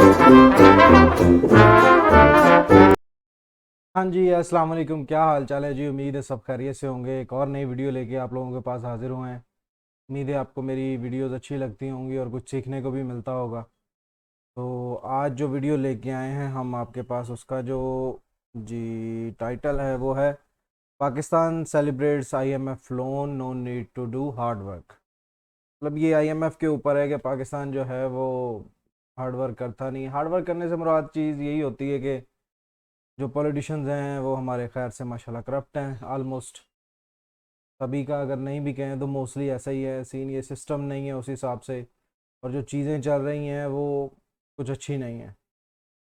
हाँ जी, अस्सलाम वालेकुम। क्या हाल चाल है जी? उम्मीद है सब खैरियत से होंगे। एक और नई वीडियो लेके आप लोगों के पास हाजिर हुए हैं। उम्मीद है आपको मेरी वीडियोस अच्छी लगती होंगी और कुछ सीखने को भी मिलता होगा। तो आज जो वीडियो लेके आए हैं हम आपके पास, उसका जो जी टाइटल है वो है Pakistan celebrates IMF loan, no need to do hard work. मतलब ये आईएमएफ के ऊपर है कि पाकिस्तान जो है वो हार्ड वर्क करता नहीं। हार्ड वर्क करने से मुराद चीज़ यही होती है कि जो पॉलिटिशियंस हैं वो हमारे खैर से माशाल्लाह करप्ट हैं। आलमोस्ट सभी का अगर नहीं भी कहें तो मोस्टली ऐसा ही है सीन। ये सिस्टम नहीं है उस हिसाब से, और जो चीज़ें चल रही हैं वो कुछ अच्छी नहीं है।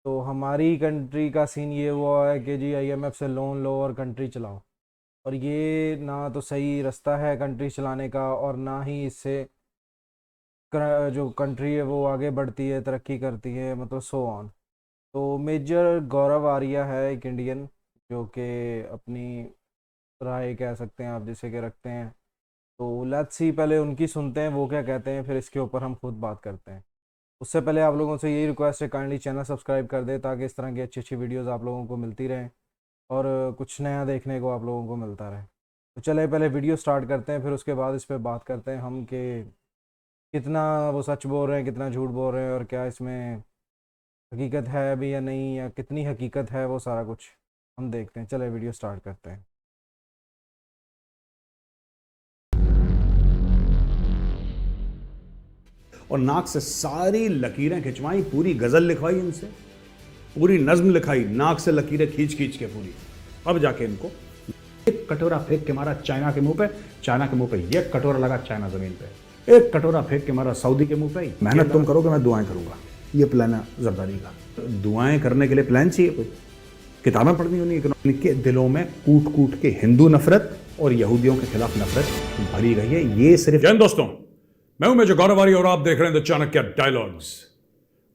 तो हमारी कंट्री का सीन ये हुआ है कि जी आईएमएफ से लोन लो और कंट्री चलाओ, और ये ना तो सही रास्ता है कंट्री चलाने का, और ना ही इससे जो कंट्री है वो आगे बढ़ती है, तरक्की करती है, मतलब सो ऑन। तो मेजर गौरव आर्या है एक इंडियन, जो कि अपनी राय कह सकते हैं आप जिसे के रखते हैं। तो लेट्स सी, पहले उनकी सुनते हैं वो क्या कहते हैं, फिर इसके ऊपर हम खुद बात करते हैं। उससे पहले आप लोगों से यही रिक्वेस्ट है, काइंडली चैनल सब्सक्राइब कर दे ताकि इस तरह की अच्छी अच्छी वीडियोस आप लोगों को मिलती रहें और कुछ नया देखने को आप लोगों को मिलता रहे। तो चले पहले वीडियो स्टार्ट करते हैं, फिर उसके बाद इस पर बात करते हैं हम कि कितना वो सच बोल रहे हैं, कितना झूठ बोल रहे हैं, और क्या इसमें हकीकत है अभी या नहीं, या कितनी हकीकत है, वो सारा कुछ हम देखते हैं। चले वीडियो स्टार्ट करते हैं। और नाक से सारी लकीरें खिंचवाई, पूरी गजल लिखवाई इनसे, पूरी नज्म लिखाई, नाक से लकीरें खींच खींच के पूरी। अब जाके इनको एक कटोरा फेंक के मारा चाइना के मुंह पे, चाइना के मुंह पे एक कटोरा लगा, चाइना जमीन पे। एक कटोरा फेंक के मारा सौदी के मुंह पे। मेहनत तुम करोगे, मैं दुआएं करूंगा। ये प्लान है जरदारी का। दुआएं करने के लिए प्लान चाहिए कोई? किताबें पढ़नी होनी। इनके दिलों में कूट कूट के हिंदू नफरत और यहूदियों के खिलाफ नफरत भरी गई है। ये सिर्फ जैन दोस्तों, मैं हूं मेजर गौरव आर्या और आप देख रहे हैं द चाणक्य डायलॉग्स।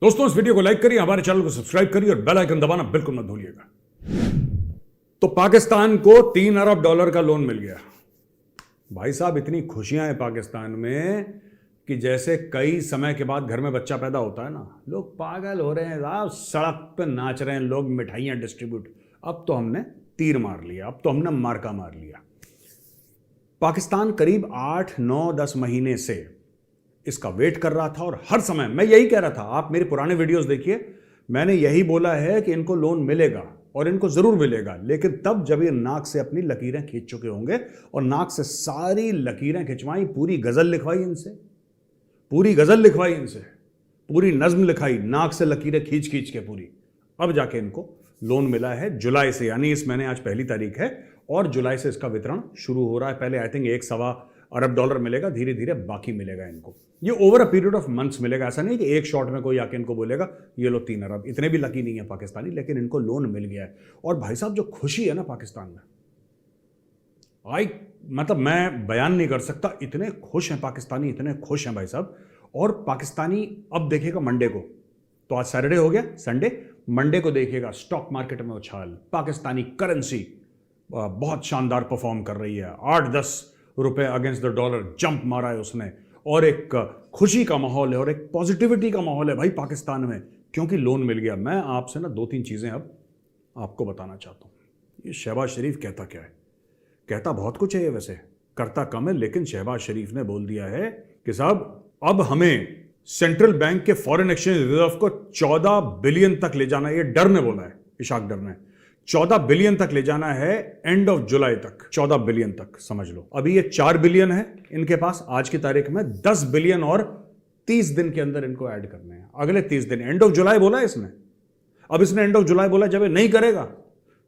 दोस्तों, इस वीडियो को लाइक करिए, हमारे चैनल को सब्सक्राइब करिए और बेल आइकन दबाना बिल्कुल मत भूलिएगा। तो पाकिस्तान को 3 अरब डॉलर का लोन मिल गया। भाई साहब, इतनी खुशियां हैं पाकिस्तान में कि जैसे कई समय के बाद घर में बच्चा पैदा होता है ना, लोग पागल हो रहे हैं साहब, सड़क पे नाच रहे हैं लोग, मिठाइयां डिस्ट्रीब्यूट। अब तो हमने तीर मार लिया, अब तो हमने मार्का मार लिया। पाकिस्तान करीब 8, 9, 10 महीने से इसका वेट कर रहा था, और हर समय मैं यही कह रहा था। आप मेरे पुराने वीडियोस देखिए, मैंने यही बोला है कि इनको लोन मिलेगा और इनको जरूर मिलेगा, लेकिन तब जब ये नाक से अपनी लकीरें खींच चुके होंगे। और नाक से सारी लकीरें खिंचवाई, पूरी गजल लिखवाई इनसे, पूरी गजल लिखवाई इनसे, पूरी नज्म लिखाई, नाक से लकीरें खींच खींच के पूरी। अब जाके इनको लोन मिला है जुलाई से, यानी इस महीने आज 1 तारीख है, और जुलाई से इसका वितरण शुरू हो रहा है। पहले आई थिंक 1 सवा अरब डॉलर मिलेगा, धीरे धीरे बाकी मिलेगा इनको। ये over a period of months मिलेगा। ऐसा नहीं कि एक शॉट में कोई आके इनको बोलेगा ये लो 3 अरब। इतने भी लकी नहीं है पाकिस्तानी, लेकिन इनको लोन मिल गया है। और भाई साहब, जो खुशी है ना पाकिस्तान में, मतलब मैं बयान नहीं कर सकता। इतने खुश हैं पाकिस्तानी, इतने खुश हैं भाई साहब। और पाकिस्तानी अब देखिएगा मंडे को, तो आज सैटरडे हो गया, संडे, मंडे को देखिएगा स्टॉक मार्केट में उछाल। पाकिस्तानी करेंसी बहुत शानदार परफॉर्म कर रही है। 8-10 रुपए अगेंस्ट द डॉलर जंप मारा है उसने, और एक खुशी का माहौल है और एक पॉजिटिविटी का माहौल है भाई पाकिस्तान में, क्योंकि लोन मिल गया। मैं आपसे ना 2-3 चीजें अब आपको बताना चाहता हूं। ये शहबाज शरीफ कहता क्या है? कहता बहुत कुछ है ये, वैसे करता कम है, लेकिन शहबाज शरीफ ने बोल दिया है कि साहब अब हमें सेंट्रल बैंक के फॉरेन एक्सचेंज रिजर्व को 14 बिलियन तक ले जाना है। ये डर ने बोला है, इशाक डर ने। 14 बिलियन तक ले जाना है एंड ऑफ जुलाई तक। 14 बिलियन तक समझ लो। अभी ये 4 बिलियन है इनके पास आज की तारीख में। 10 बिलियन और 30 दिन के अंदर इनको ऐड करने हैं, अगले 30 दिन। एंड ऑफ जुलाई बोला है इसने। अब इसने एंड ऑफ जुलाई बोला, जब ये नहीं करेगा,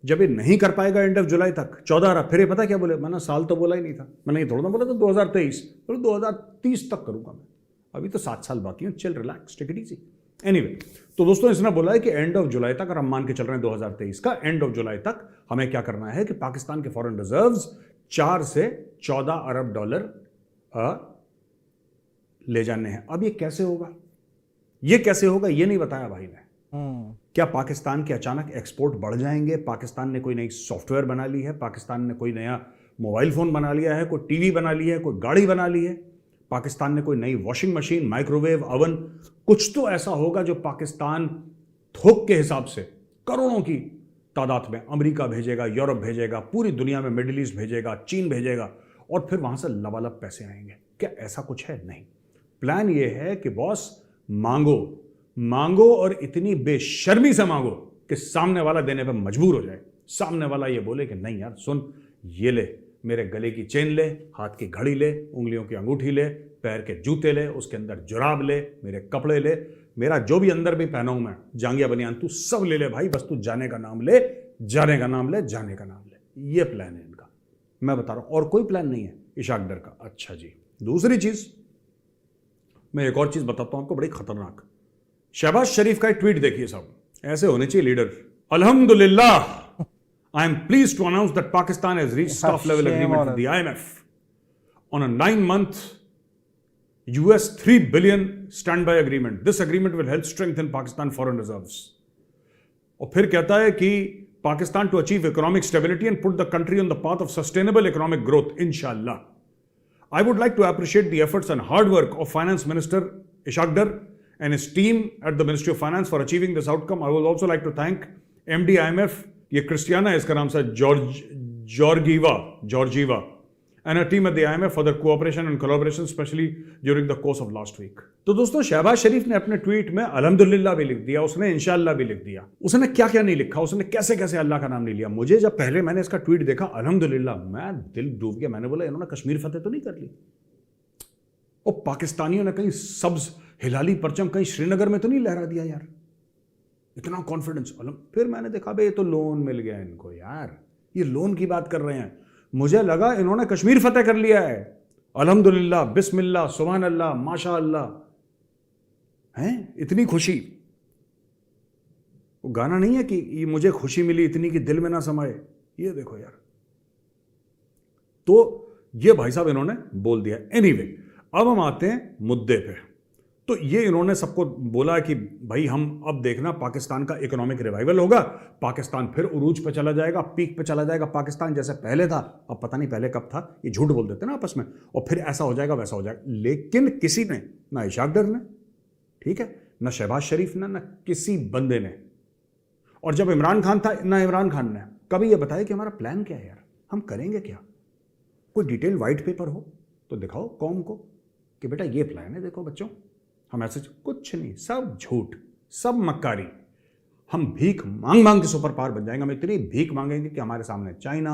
जब ये नहीं कर पाएगा एंड ऑफ जुलाई तक 14 अरब, फिर ये पता क्या बोले? मैंने साल तो बोला ही नहीं था, मैंने ये थोड़ा ना बोला था 2023, तो 2030 तक करूंगा मैं। अभी तो 7 साल बाकी है, chill, relax, take it easy. Anyway, तो दोस्तों इसने बोला है कि एंड ऑफ जुलाई तक, और हम मान के चल रहे हैं 2023 का एंड ऑफ जुलाई तक, हमें क्या करना है कि पाकिस्तान के फॉरेन रिजर्व्स 4 से 14 अरब डॉलर ले जाने हैं। अब ये कैसे होगा, ये कैसे होगा, ये नहीं बताया भाई ने। क्या पाकिस्तान के अचानक एक्सपोर्ट बढ़ जाएंगे? पाकिस्तान ने कोई नई सॉफ्टवेयर बना ली है, पाकिस्तान ने कोई नया मोबाइल फोन बना लिया है, कोई टीवी बना लिया है, कोई गाड़ी बना ली है, पाकिस्तान ने कोई नई वॉशिंग मशीन, माइक्रोवेव, ओवन, कुछ तो ऐसा होगा जो पाकिस्तान थोक के हिसाब से करोड़ों की तादाद में अमेरिका भेजेगा, यूरोप भेजेगा, पूरी दुनिया में मिडिल ईस्ट भेजेगा, चीन भेजेगा, और फिर वहां से लबालब पैसे आएंगे। क्या ऐसा कुछ है? नहीं। प्लान ये है कि बॉस मांगो मांगो और इतनी बेशर्मी से मांगो कि सामने वाला देने पर मजबूर हो जाए। सामने वाला ये बोले कि नहीं यार सुन, ये ले, मेरे गले की चेन ले, हाथ की घड़ी ले, उंगलियों की अंगूठी ले, पैर के जूते ले, उसके अंदर जुराब ले, मेरे कपड़े ले, मेरा जो भी अंदर भी पहना हूं मैं, जांगिया बनियान, तू सब ले ले भाई, बस तू जाने का नाम ले, जाने का नाम ले, जाने का नाम ले। ये प्लान है इनका, मैं बता रहा हूं, और कोई प्लान नहीं है इशाक डर का। अच्छा जी, दूसरी चीज, मैं एक और चीज बताता हूं आपको, बड़ी खतरनाक। शहबाज शरीफ का एक ट्वीट देखिए साहब, ऐसे होने चाहिए लीडर। अल्हम्दुलिल्लाह, I am pleased to announce that Pakistan has reached staff level agreement with the IMF on a 9-month US $3 billion standby agreement. This agreement will help strengthen Pakistan foreign reserves. और फिर कहता है कि Pakistan to achieve economic stability and put the country on the path of sustainable economic growth, inshallah. I would like to appreciate the efforts and hard work of Finance Minister Ishaq Dar and his team at the Ministry of Finance for achieving this outcome. I would also like to thank MD IMF, ये Christiana है इसका नाम से, Georgieva, and a team at the IMF for their cooperation and collaboration, especially during the course of last week. तो दोस्तों, शहबाज शरीफ ने अपने tweet में अल्हम्दुलिल्लाह भी लिख दिया, उसने इंशाअल्लाह भी लिख दिया, उसने क्या क्या नहीं लिखा, उसने कैसे कैसे अल्लाह का नाम नहीं लिया। मुझे जब पहले मैंने इसका ट्वीट देखा अल्हम्दुलिल्लाह, मैं दिल डूब गया। मैंने बोला इन्होंने कश्मीर फतेह तो नहीं कर ली, और पाकिस्तानियों ने कहीं सब्ज हिलाली परचम कहीं श्रीनगर में तो नहीं लहरा दिया यार, इतना कॉन्फिडेंस। फिर मैंने देखा भाई ये तो लोन मिल गया इनको यार, ये लोन की बात कर रहे हैं। मुझे लगा इन्होंने कश्मीर फतेह कर लिया है। अल्हम्दुलिल्लाह, बिस्मिल्लाह, सुभान अल्लाह, माशा अल्लाह, हैं इतनी खुशी। वो गाना नहीं है कि ये मुझे खुशी मिली इतनी कि दिल में ना समाए, ये देखो यार। तो ये भाई साहब इन्होंने बोल दिया। एनीवे, अब हम आते हैं मुद्दे पे। तो ये इन्होंने सबको बोला कि भाई हम अब देखना पाकिस्तान का इकोनॉमिक रिवाइवल होगा, पाकिस्तान फिर उरूज पे चला जाएगा, पीक पे चला जाएगा, पाकिस्तान जैसे पहले था, अब पता नहीं पहले कब था, ये झूठ बोल देते ना आपस में, और फिर ऐसा हो जाएगा वैसा हो जाएगा। लेकिन किसी ने, ना इशाक डर ने, ठीक है, ना शहबाज शरीफ ने, ना किसी बंदे ने, और जब इमरान खान था ना इमरान खान ने कभी ये बताया कि हमारा प्लान क्या है यार, हम करेंगे क्या। कोई डिटेल व्हाइट पेपर हो तो दिखाओ कौम को कि बेटा ये प्लान है, देखो बच्चों, हम ऐसे कुछ नहीं, सब झूठ, सब मक्कारी। हम भीख मांग मांग के सुपर पावर बन जाएंगे, हम इतनी भीख मांगेंगे कि हमारे सामने चाइना,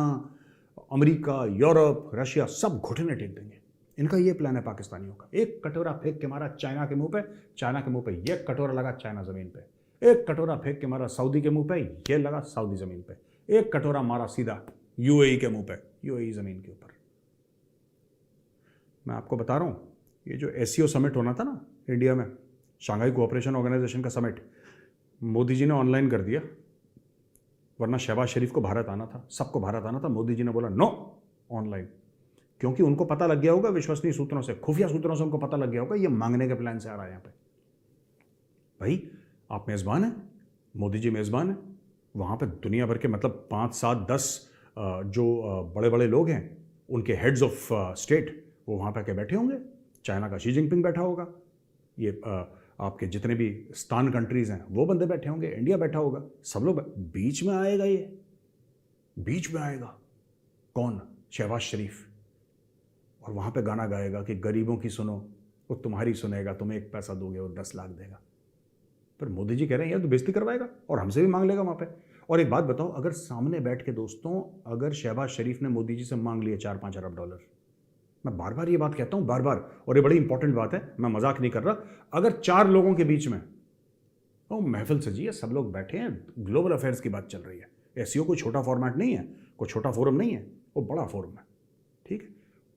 अमेरिका, यूरोप, रशिया सब घुटने टेक देंगे। इनका ये प्लान है पाकिस्तानियों का। एक कटोरा फेंक के मारा चाइना के मुंह पे, चाइना के मुंह पे ये कटोरा लगा चाइना जमीन पे। एक कटोरा फेंक के मारा सऊदी के मुंह पे, ये लगा सऊदी जमीन पे। एक कटोरा मारा सीधा यूएई के मुंह पे, यूएई जमीन के ऊपर। मैं आपको बता रहा हूं, ये जो एससीओ समिट होना था ना इंडिया में, शंघाई कोऑपरेशन ऑर्गेनाइजेशन का समिट, मोदी जी ने ऑनलाइन कर दिया, वरना शहबाज शरीफ को भारत आना था, सबको भारत आना था। मोदी जी ने बोला नो, ऑनलाइन, क्योंकि उनको पता लग गया होगा विश्वसनीय सूत्रों से, खुफिया सूत्रों से उनको पता लग गया होगा ये मांगने के प्लान से आ रहा है यहाँ पे। भाई आप मेज़बान हैं, मोदी जी मेज़बान हैं, वहाँ पे दुनिया भर के मतलब 5, 7, 10 जो बड़े बड़े लोग हैं, उनके हेड्स ऑफ स्टेट वो वहाँ पे के बैठे होंगे। चाइना का शी जिनपिंग बैठा होगा, ये आपके जितने भी स्तान कंट्रीज़ हैं वो बंदे बैठे होंगे, इंडिया बैठा होगा, सब लोग। बीच में आएगा ये, बीच में आएगा कौन? शहबाज शरीफ, और वहाँ पे गाना गाएगा कि गरीबों की सुनो, वो तुम्हारी सुनेगा, तुम्हें 1 पैसा दोगे वो 10 लाख देगा। पर मोदी जी कह रहे हैं यार तो बेइज्जती करवाएगा और हमसे भी मांग लेगा वहाँ पे। और एक बात बताओ, अगर सामने बैठ के दोस्तों, अगर शहबाज शरीफ ने मोदी जी से मांग लिए 4-5 अरब डॉलर, मैं बार बार ये बात कहता हूँ, बार बार, और ये बड़ी इंपॉर्टेंट बात है, मैं मजाक नहीं कर रहा, अगर 4 लोगों के बीच में, वो महफिल सजी है, सब लोग बैठे हैं, ग्लोबल अफेयर्स की बात चल रही है, एससीओ कोई छोटा फॉर्मेट नहीं है, कोई छोटा फोरम नहीं है, वो बड़ा फोरम है, ठीक है,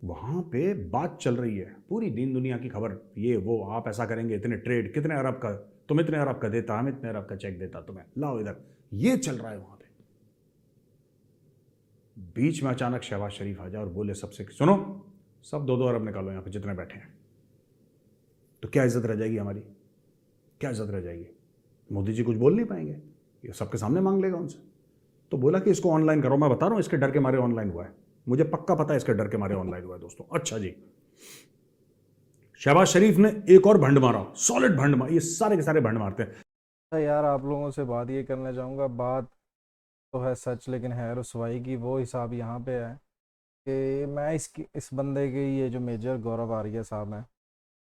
वहाँ पे बात चल रही है, पूरी दीन दुनिया की खबर, ये वो, आप ऐसा करेंगे, इतने ट्रेड, कितने अरब का, तुम इतने अरब का देता, हम इतने अरब का चेक देता तुम्हें, लाओ इधर, ये चल रहा है वहाँ पे। बीच में अचानक शहबाज शरीफ आ जाए और बोले सबसे, सुनो सब 2-2 अरब निकालो यहाँ पे जितने बैठे हैं, तो क्या इज्जत रह जाएगी हमारी, क्या इज्जत रह जाएगी? मोदी जी कुछ बोल नहीं पाएंगे, ये सबके सामने मांग लेगा उनसे। तो बोला कि इसको ऑनलाइन करो, मैं बता रहा हूँ इसके डर के मारे ऑनलाइन हुआ है, मुझे पक्का पता है इसके डर के मारे ऑनलाइन हुआ है दोस्तों। अच्छा जी, शहबाज शरीफ ने एक और भंड मारा, सॉलिड भंड मारा, ये सारे के सारे भंड मारते हैं। अच्छा यार, आप लोगों से बात ये करना चाहूँगा, बात तो है सच लेकिन है रुसवाई की। वो हिसाब यहाँ पे है कि मैं इस बंदे के, ये जो मेजर गौरव आर्या साहब हैं,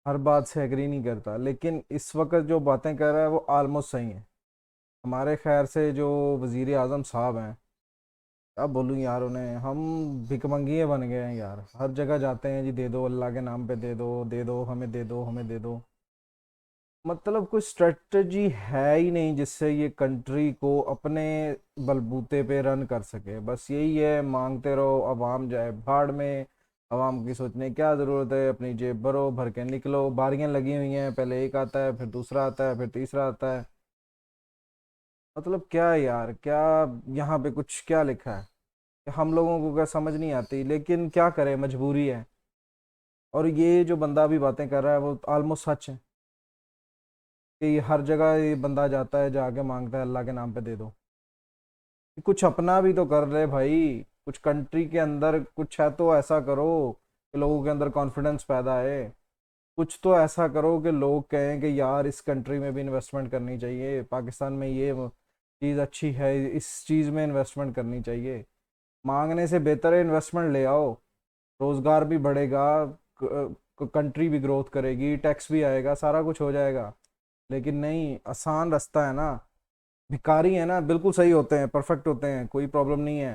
हर बात से एग्री नहीं करता, लेकिन इस वक्त जो बातें कर रहा है वो आलमोस्ट सही है। हमारे खैर से जो वज़ीर आज़म साहब हैं, अब बोलूँ यार उन्हें, हम भिकमंगिए बन गए हैं यार। हर जगह जाते हैं जी, दे दो अल्लाह के नाम पे, दे दो दे दो, हमें दे दो हमें दे दो। मतलब कोई स्ट्रेटजी है ही नहीं जिससे ये कंट्री को अपने बलबूते पे रन कर सके। बस यही है, मांगते रहो, अवाम जाए भाड़ में। अवाम की सोचने की क्या ज़रूरत है, अपनी जेब भरो, भर के निकलो। बारियां लगी हुई हैं, पहले एक आता है, फिर दूसरा आता है, फिर तीसरा आता है। मतलब क्या है यार, क्या यहाँ पे कुछ क्या लिखा है कि हम लोगों को क्या समझ नहीं आती, लेकिन क्या करें, मजबूरी है। और ये जो बंदा अभी बातें कर रहा है वो ऑलमोस्ट सच है कि ये हर जगह ये बंदा जाता है, जाके मांगता है अल्लाह के नाम पे दे दो। कुछ अपना भी तो कर ले भाई, कुछ कंट्री के अंदर कुछ है तो ऐसा करो कि लोगों के अंदर कॉन्फिडेंस पैदा है। कुछ तो ऐसा करो कि लोग कहें कि यार इस कंट्री में भी इन्वेस्टमेंट करनी चाहिए, पाकिस्तान में ये चीज़ अच्छी है, इस चीज़ में इन्वेस्टमेंट करनी चाहिए। मांगने से बेहतर है इन्वेस्टमेंट ले आओ, रोज़गार भी बढ़ेगा, कंट्री भी ग्रोथ करेगी, टैक्स भी आएगा, सारा कुछ हो जाएगा। लेकिन नहीं, आसान रास्ता है ना। भिखारी है ना, बिल्कुल सही होते हैं, परफेक्ट होते हैं, कोई प्रॉब्लम नहीं है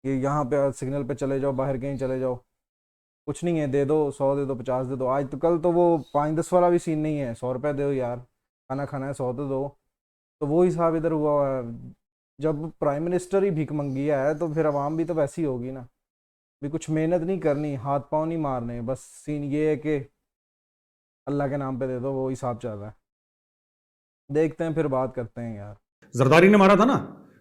कि यहाँ पे सिग्नल पे चले जाओ, बाहर कहीं चले जाओ, कुछ नहीं है, दे दो 100, दे दो 50, दे दो। आज तो कल तो वो 5-10 वाला भी सीन नहीं है, 100 रुपये दो यार, खाना खाना है 100 तो दो। तो वो हिसाब इधर हुआ हुआ है। जब प्राइम मिनिस्टर ही भीख मंगिया है तो फिर आवाम भी तो वैसी होगी ना। भी कुछ मेहनत नहीं करनी, हाथ पाँव नहीं मारने, बस सीन ये है कि अल्लाह के नाम पे दे दो, वो हिसाब चल रहा है। देखते हैं, फिर बात करते हैं यार। जरदारी ने मारा था ना,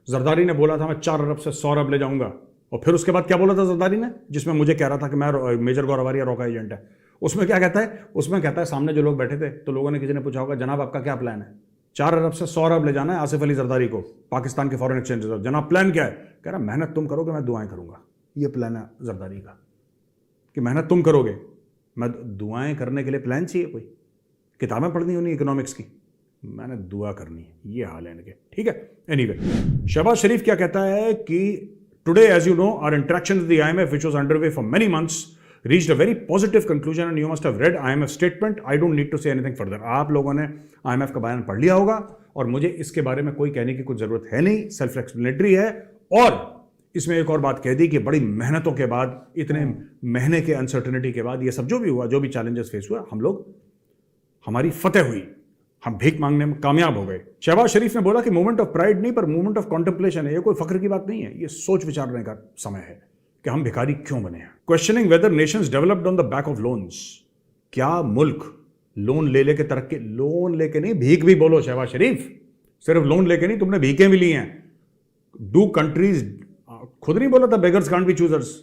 जरदारी ने बोला था मैं 4 अरब से 100 अरब ले जाऊंगा, और फिर उसके बाद क्या बोला था जरदारी ने, जिसमें मुझे कह रहा था कि मैं मेजर गौरव आर्या रॉका एजेंट है। उसमें क्या कहता है, उसमें कहता है सामने जो लोग बैठे थे तो लोगों ने, किसी ने पूछा होगा जनाब आपका क्या प्लान है, 4 अरब से 100 अरब ले जाना है आसिफ अली जरदारी को, पाकिस्तान के फॉरेन एक्सचेंज रिजर्व। जनाब प्लान क्या है, कह रहा मेहनत तुम करोगे, मैं दुआएं करूंगा। ये प्लान है जरदारी का कि मेहनत तुम करोगे, मैं दुआएं करने के लिए प्लान चाहिए कोई, किताबें पढ़नी होनी इकोनॉमिक्स की, मैंने दुआ करनी है, ये हाल है इनके। ठीक है, एनीवे, शहबाज शरीफ क्या कहता है कि today as you know our interactions with the IMF which was underway for many months reached a very positive conclusion and you must have read IMF statement. I don't need to say anything further. आप लोगों ने IMF का बयान पढ़ लिया होगा और मुझे इसके बारे में कोई कहने की कुछ जरूरत है नहीं, सेल्फ एक्सप्लेनेटरी है। और इसमें एक और बात कह दी कि बड़ी मेहनतों के बाद, इतने महीने के अनसर्टेनिटी के बाद, ये सब जो भी हुआ, जो भी चैलेंजेस फेस हुआ, हम लोग, हमारी फतेह हुई, हम भीख मांगने में कामयाब हो गए। शहबाज शरीफ ने बोला कि मूवमेंट ऑफ प्राइड नहीं पर मूवमेंट ऑफ कॉन्टेम्पलेशन है। ये कोई फख्र की बात नहीं है, ये सोच विचारने का समय है कि हम भिखारी क्यों बने हैं। Questioning whether nations developed on the back of loans. क्या मुल्क लोन ले लेके तरक्की, लोन लेके नहीं, भीख भी बोलो शहबाज शरीफ, सिर्फ लोन लेके नहीं, तुमने भीखें भी ली हैं। डू कंट्रीज, खुद नहीं बोला था beggars can't be choosers,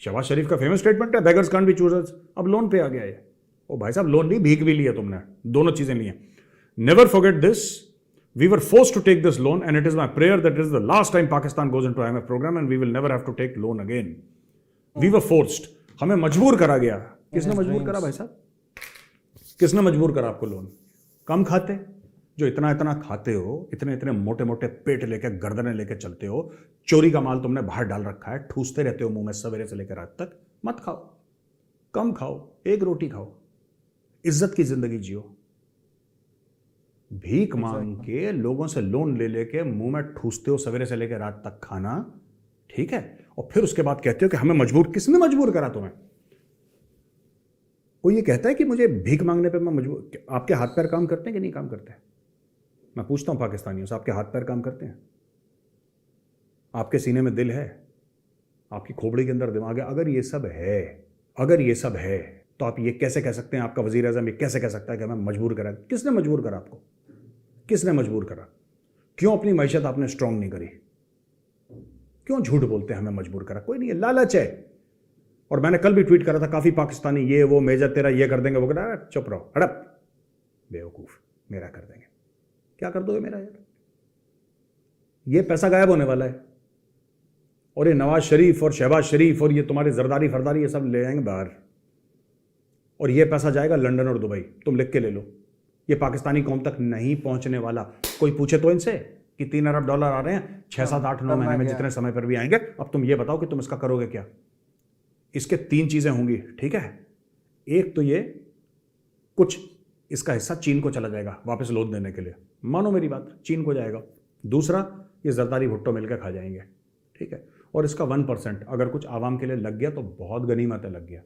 Shahbaz Sharif का फेमस स्टेटमेंट है बेगर्स कांट बी चूजर्स। अब लोन पे आ गया है। ओ भाई साहब, लोन नहीं, भीख भी ली है तुमने, दोनों चीजें ली हैं। Never forget this, we were forced to take this loan and it is my prayer that it is the last time Pakistan goes into IMF program and we will never have to take loan again. We were forced, हमें मजबूर करा गया। किसने मजबूर करा भाई साहब, किसने मजबूर करा आपको? लोन कम खाते, जो इतना इतना खाते हो, इतने इतने मोटे मोटे पेट लेके, गर्दनें लेके चलते हो, चोरी का माल तुमने बाहर डाल रखा है, ठूसते रहते हो मुंह में सवेरे से लेकर रात तक। मत खाओ, कम खाओ, एक रोटी खाओ, इज्जत की जिंदगी जियो। भीख मांग के, लोगों से लोन ले लेके मुंह में ठूसते हो सवेरे से लेकर रात तक खाना, ठीक है, और फिर उसके बाद कहते हो कि हमें मजबूर, किसने मजबूर करा तुम्हें? कोई ये कहता है कि मुझे भीख मांगने पे मैं मजबूर? आपके हाथ पैर काम करते हैं कि नहीं काम करते? मैं पूछता हूं पाकिस्तानियों से, आपके हाथ पैर काम करते हैं? आपके सीने में दिल है? आपकी खोपड़ी के अंदर दिमाग है? अगर ये सब है, अगर ये सब है, तो आप ये कैसे कह सकते हैं, आपका वजीर आज़म ये कैसे कह सकता है कि हमें मजबूर करा? किसने मजबूर करा आपको? किसने मजबूर करा? क्यों अपनी मैशत आपने स्ट्रांग नहीं करी? क्यों झूठ बोलते हैं हमें मजबूर करा? कोई नहीं है, लालच है। और मैंने कल भी ट्वीट करा था, काफी पाकिस्तानी ये वो, मेजर तेरा ये कर देंगे, वो कर देंगे। चुप रहो, हड़प, बेवकूफ, मेरा कर देंगे। क्या कर दोगे मेरा यार? ये पैसा गायब होने वाला है और ये नवाज शरीफ और शहबाज शरीफ और ये तुम्हारे जरदारी फरदारी ये सब ले जाएंगे बाहर। और ये पैसा जाएगा लंदन और दुबई, तुम लिख के ले लो। ये पाकिस्तानी कौम तक नहीं पहुंचने वाला। कोई पूछे तो इनसे कि $3 अरब आ रहे हैं 6, 7, 8, 9 महीने में, जितने समय पर भी आएंगे, अब तुम ये बताओ कि तुम इसका करोगे क्या। इसके 3 चीजें होंगी, ठीक है। एक तो ये कुछ इसका हिस्सा चीन को चला जाएगा वापस लोन देने के लिए, मानो मेरी बात, चीन को जाएगा। दूसरा, ये जरदारी भुट्टो मिलकर खा जाएंगे, ठीक है। और इसका 1% अगर कुछ आवाम के लिए लग गया तो बहुत गनीमत है, लग गया।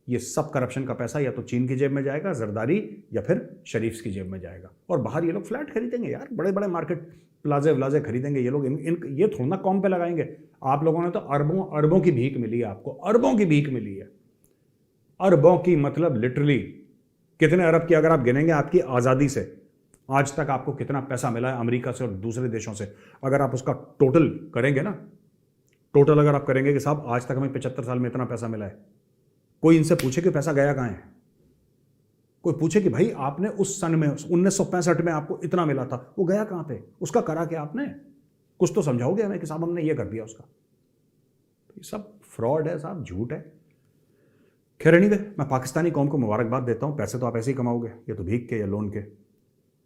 ये सब करप्शन का पैसा या तो चीन की जेब में जाएगा, जरदारी, या फिर शरीफ्स की जेब में जाएगा। और बाहर ये लोग फ्लैट खरीदेंगे यार, बड़े बड़े मार्केट प्लाजे व्लाजे खरीदेंगे ये लोग। ये थोड़ा ना कॉम पे लगाएंगे। आप लोगों ने तो अरबों अरबों की भीख मिली है, आपको अरबों की भीख मिली है। अरबों की मतलब लिटरली कितने अरब की अगर आप गिनेंगे आपकी आज़ादी से आज तक आपको कितना पैसा मिला है अमेरिका से और दूसरे देशों से, अगर आप उसका टोटल करेंगे ना, टोटल अगर आप करेंगे कि साहब आज तक हमें 75 साल में इतना पैसा मिला है, कोई इनसे पूछे कि पैसा गया कहाँ है। कोई पूछे कि भाई आपने उस सन में 1965 में आपको इतना मिला था, वो गया कहाँ पे, उसका करा क्या आपने, कुछ तो समझाओगे हमें कि साहब हमने ये कर दिया उसका। ये सब फ्रॉड है साहब, झूठ है। खैर एनीवे, मैं पाकिस्तानी कौम को मुबारकबाद देता हूँ। पैसे तो आप ऐसे ही कमाओगे, ये तो भीख के या लोन के,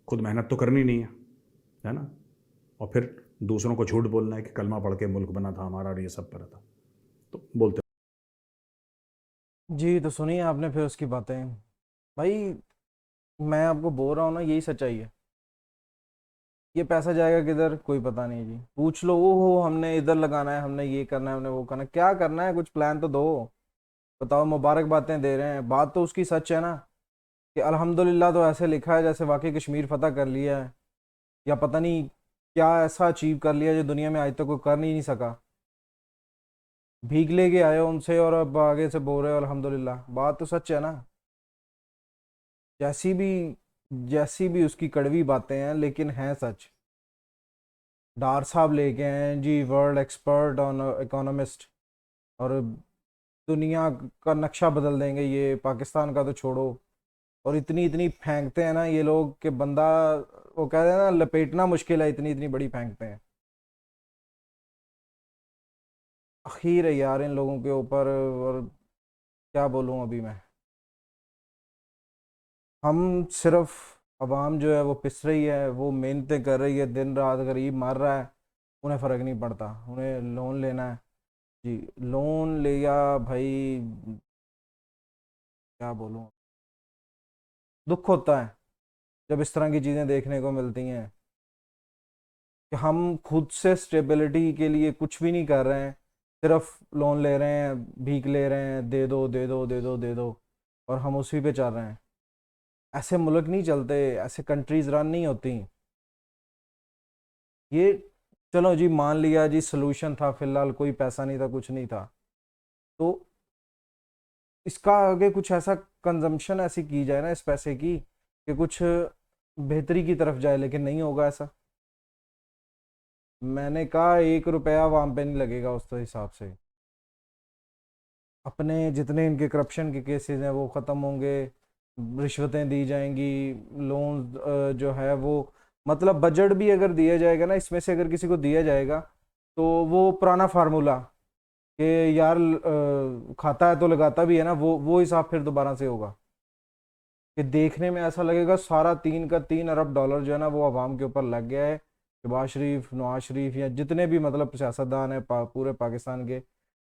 खुद मेहनत तो करनी नहीं है ना। और फिर दूसरों को झूठ बोलना है कि कलमा पढ़ के मुल्क बना था हमारा और ये सब पर था, तो बोलते। जी तो सुनिए आपने फिर उसकी बातें। भाई मैं आपको बोल रहा हूँ ना, यही सच्चाई है। ये पैसा जाएगा किधर कोई पता नहीं जी। पूछ लो, वो हो हमने इधर लगाना है, हमने ये करना है, हमने वो करना है। क्या करना है, कुछ प्लान तो दो। बताओ, मुबारक बातें दे रहे हैं, बात तो उसकी सच है ना कि अल्हम्दुलिल्लाह तो ऐसे लिखा है जैसे वाकई कश्मीर फतह कर लिया है, या पता नहीं क्या ऐसा अचीव कर लिया जो दुनिया में आज तक कोई कर नहीं सका। भीख लेके आए हो उनसे और अब आगे से बोल रहे हो अल्हम्दुलिल्लाह। बात तो सच है ना। जैसी भी जैसी भी उसकी कड़वी बातें हैं, लेकिन हैं सच। डार साहब लेके हैं जी, वर्ल्ड एक्सपर्ट ऑन इकोनॉमिस्ट, और दुनिया का नक्शा बदल देंगे ये, पाकिस्तान का तो छोड़ो। और इतनी इतनी फेंकते हैं ना ये लोग कि बंदा, वो कहते हैं ना, लपेटना मुश्किल है, इतनी इतनी बड़ी फेंकते हैं। आखिर है यार इन लोगों के ऊपर। और क्या बोलूँ अभी मैं। हम सिर्फ, अवाम जो है वो पिस रही है, वो मेहनतें कर रही है, दिन रात गरीब मर रहा है, उन्हें फ़र्क नहीं पड़ता। उन्हें लोन लेना है जी, लोन लिया भाई। क्या बोलूँ, दुख होता है जब इस तरह की चीज़ें देखने को मिलती हैं कि हम खुद से स्टेबिलिटी के लिए कुछ भी नहीं कर रहे हैं, सिर्फ लोन ले रहे हैं, भीख ले रहे हैं, दे दो दे दो दे दो दे दो, और हम उसी पे चल रहे हैं। ऐसे मुल्क नहीं चलते, ऐसे कंट्रीज रन नहीं होती। ये चलो जी, मान लिया जी सोल्यूशन था, फिलहाल कोई पैसा नहीं था, कुछ नहीं था, तो इसका आगे कुछ ऐसा कंजम्पशन ऐसी की जाए ना इस पैसे की कि कुछ बेहतरी की तरफ जाए, लेकिन नहीं होगा ऐसा। मैंने कहा 1 रुपया वहां पे नहीं लगेगा उस हिसाब से। अपने जितने इनके करप्शन के केसेस हैं वो ख़त्म होंगे, रिश्वतें दी जाएंगी, लोन जो है वो, मतलब बजट भी अगर दिया जाएगा ना, इसमें से अगर किसी को दिया जाएगा तो वो पुराना फार्मूला कि यार खाता है तो लगाता भी है ना, वो हिसाब फिर दोबारा से होगा कि देखने में ऐसा लगेगा सारा 3 का 3 अरब डॉलर जो है ना वो आवाम के ऊपर लग गया है। शहबाज शरीफ, नवाज शरीफ, या जितने भी मतलब सियासतदान हैं पूरे पाकिस्तान के,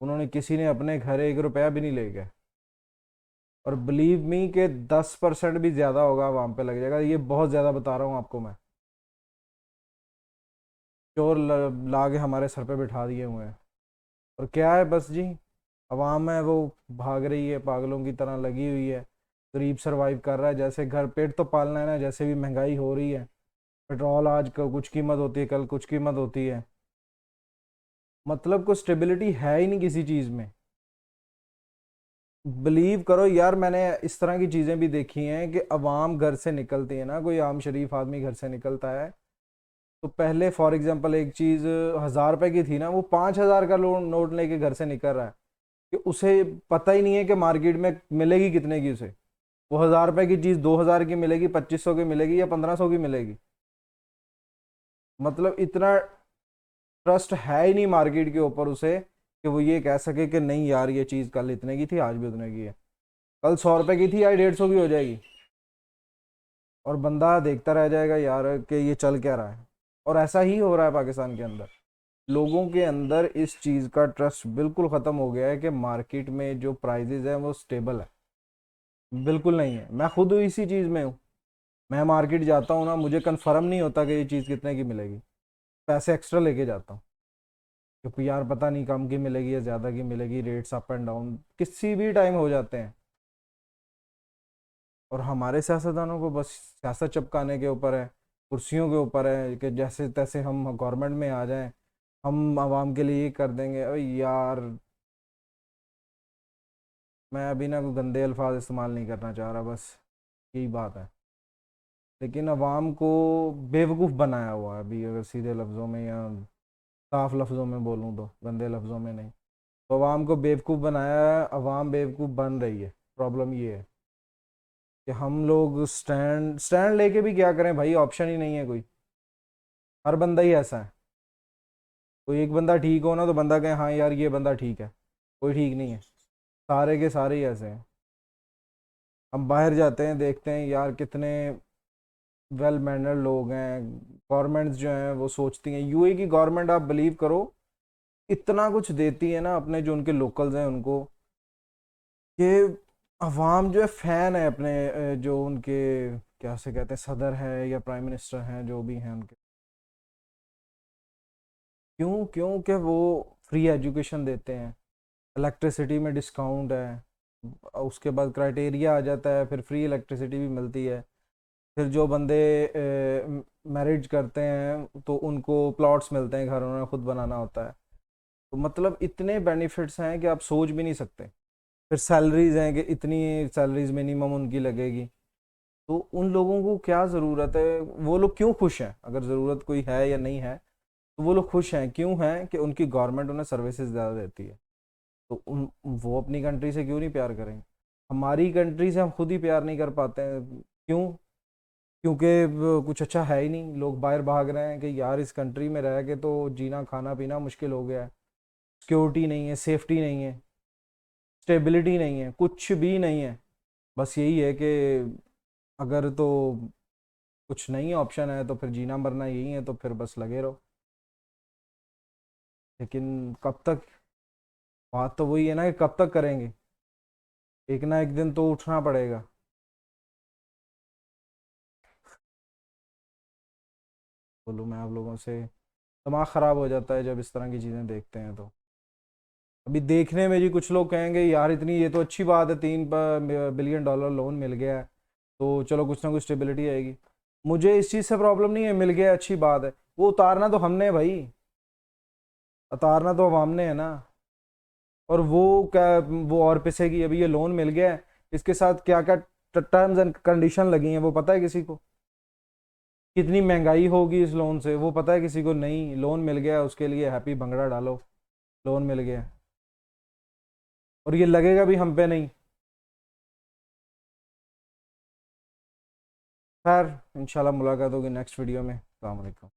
उन्होंने किसी ने अपने घर 1 रुपया भी नहीं ले गया। और बिलीव मी के 10% भी ज़्यादा होगा वहाँ पे लग जाएगा। ये बहुत ज़्यादा बता रहा हूँ आपको मैं। चोर ला के हमारे सर पे बिठा दिए हुए हैं। और क्या है, बस जी, अवाम है वो भाग रही है, पागलों की तरह लगी हुई है। गरीब सरवाइव कर रहा है, जैसे घर पेट तो पालना है ना, जैसे भी महंगाई हो रही है। पेट्रोल आज कुछ कीमत होती है, कल कुछ कीमत होती है। मतलब कोई स्टेबिलिटी है ही नहीं किसी चीज़ में। बिलीव करो यार, मैंने इस तरह की चीज़ें भी देखी हैं कि अवाम घर से निकलती है ना, कोई आम शरीफ आदमी घर से निकलता है तो पहले फॉर एग्जांपल एक चीज़ 1,000 रुपए की थी ना, वो 5,000 का नोट लेके घर से निकल रहा है कि उसे पता ही नहीं है कि मार्केट में मिलेगी कितने की उसे। वो 1,000 रुपए की चीज़ 2,000 की मिलेगी, 2,500 की मिलेगी, या 1,500 की मिलेगी। मतलब इतना ट्रस्ट है ही नहीं मार्केट के ऊपर उसे कि वो ये कह सके कि नहीं यार ये चीज़ कल इतने की थी आज भी उतने की है। कल 100 रुपए की थी, आज 150 की हो जाएगी, और बंदा देखता रह जाएगा यार कि ये चल क्या रहा है। और ऐसा ही हो रहा है पाकिस्तान के अंदर। लोगों के अंदर इस चीज़ का ट्रस्ट बिल्कुल ख़त्म हो गया है कि मार्केट में जो प्राइजेज हैं वो स्टेबल है। बिल्कुल नहीं है। मैं खुद इसी चीज़ में हूँ। मैं मार्केट जाता हूँ ना, मुझे कंफर्म नहीं होता कि ये चीज़ कितने की मिलेगी, पैसे एक्स्ट्रा लेके जाता हूँ, क्योंकि यार पता नहीं कम की मिलेगी या ज़्यादा की मिलेगी। रेट्स अप एंड डाउन किसी भी टाइम हो जाते हैं। और हमारे सियासतदानों को बस सियासत चपकाने के ऊपर है, कुर्सियों के ऊपर है कि जैसे तैसे हम गवर्नमेंट में आ जाएं, हम आवाम के लिए ये कर देंगे। अरे यार, मैं अभी ना कोई गंदे अल्फाज इस्तेमाल नहीं करना चाह रहा, बस यही बात है। लेकिन अवाम को बेवकूफ़ बनाया हुआ है अभी, अगर सीधे लफ्ज़ों में या साफ लफ्ज़ों में बोलूँ तो, गंदे लफ्ज़ों में नहीं। तो अवाम को बेवकूफ़ बनाया है, अवाम बेवकूफ़ बन रही है। प्रॉब्लम ये है कि हम लोग स्टैंड स्टैंड लेके भी क्या करें भाई, ऑप्शन ही नहीं है कोई। हर बंदा ही ऐसा है। कोई एक बंदा ठीक हो ना तो बंदा कहे हाँ यार ये बंदा ठीक है, कोई ठीक नहीं है। सारे के सारे ही ऐसे हैं। हम बाहर जाते हैं, देखते हैं यार कितने वेल मैनर्ड लोग हैं। गवर्नमेंट्स जो हैं वो सोचती हैं, यूएई की गवर्नमेंट आप बिलीव करो इतना कुछ देती है ना अपने जो उनके लोकल्स हैं उनको, कि अवाम जो है फ़ैन है अपने जो उनके क्या से कहते हैं सदर है या प्राइम मिनिस्टर हैं जो भी हैं उनके। क्यों? क्योंकि वो फ्री एजुकेशन देते हैं, इलेक्ट्रिसिटी में डिस्काउंट है, उसके बाद क्राइटेरिया आ जाता है, फिर फ्री इलेक्ट्रिसिटी भी मिलती है। फिर जो बंदे मैरिज करते हैं तो उनको प्लॉट्स मिलते हैं, घर उन्होंने खुद बनाना होता है। तो मतलब इतने बेनिफिट्स हैं कि आप सोच भी नहीं सकते। फिर सैलरीज हैं कि इतनी सैलरीज मिनिमम उनकी लगेगी। तो उन लोगों को क्या ज़रूरत है, वो लोग क्यों खुश हैं? अगर ज़रूरत कोई है या नहीं है तो वो लोग खुश हैं क्यों हैं कि उनकी गवर्नमेंट उन्हें सर्विसेज ज़्यादा देती है। तो उन वो अपनी कंट्री से क्यों नहीं प्यार करेंगे? हमारी कंट्री से हम खुद ही प्यार नहीं कर पाते हैं। क्यों? क्योंकि कुछ अच्छा है ही नहीं। लोग बाहर भाग रहे हैं कि यार इस कंट्री में रह के तो जीना खाना पीना मुश्किल हो गया है। सिक्योरिटी नहीं है, सेफ्टी नहीं है, स्टेबिलिटी नहीं है, कुछ भी नहीं है। बस यही है कि अगर तो कुछ नहीं ऑप्शन है तो फिर जीना मरना यही है, तो फिर बस लगे रहो। लेकिन कब तक? बात तो वही है ना कि कब तक करेंगे? एक ना एक दिन तो उठना पड़ेगा। बोलूँ मैं आप लोगों से, दिमाग ख़राब हो जाता है जब इस तरह की चीज़ें देखते हैं। तो अभी देखने में जी कुछ लोग कहेंगे यार इतनी ये तो अच्छी बात है, $3 बिलियन लोन मिल गया है तो चलो कुछ ना कुछ स्टेबिलिटी आएगी। मुझे इस चीज़ से प्रॉब्लम नहीं है, मिल गया अच्छी बात है। वो उतारना तो हमने है भाई, उतारना तो हम हमने है ना। और वो क्या, वो और पिसेगी। अभी ये लोन मिल गया है, इसके साथ क्या क्या टर्म्स एंड कंडीशन लगी हैं वो पता है किसी को? कितनी महंगाई होगी इस लोन से वो पता है किसी को? नहीं। लोन मिल गया उसके लिए हैप्पी भंगड़ा डालो, लोन मिल गया। और ये लगेगा भी हम पे नहीं। खैर इंशाल्लाह मुलाकात होगी नेक्स्ट वीडियो में। अस्सलाम वालेकुम।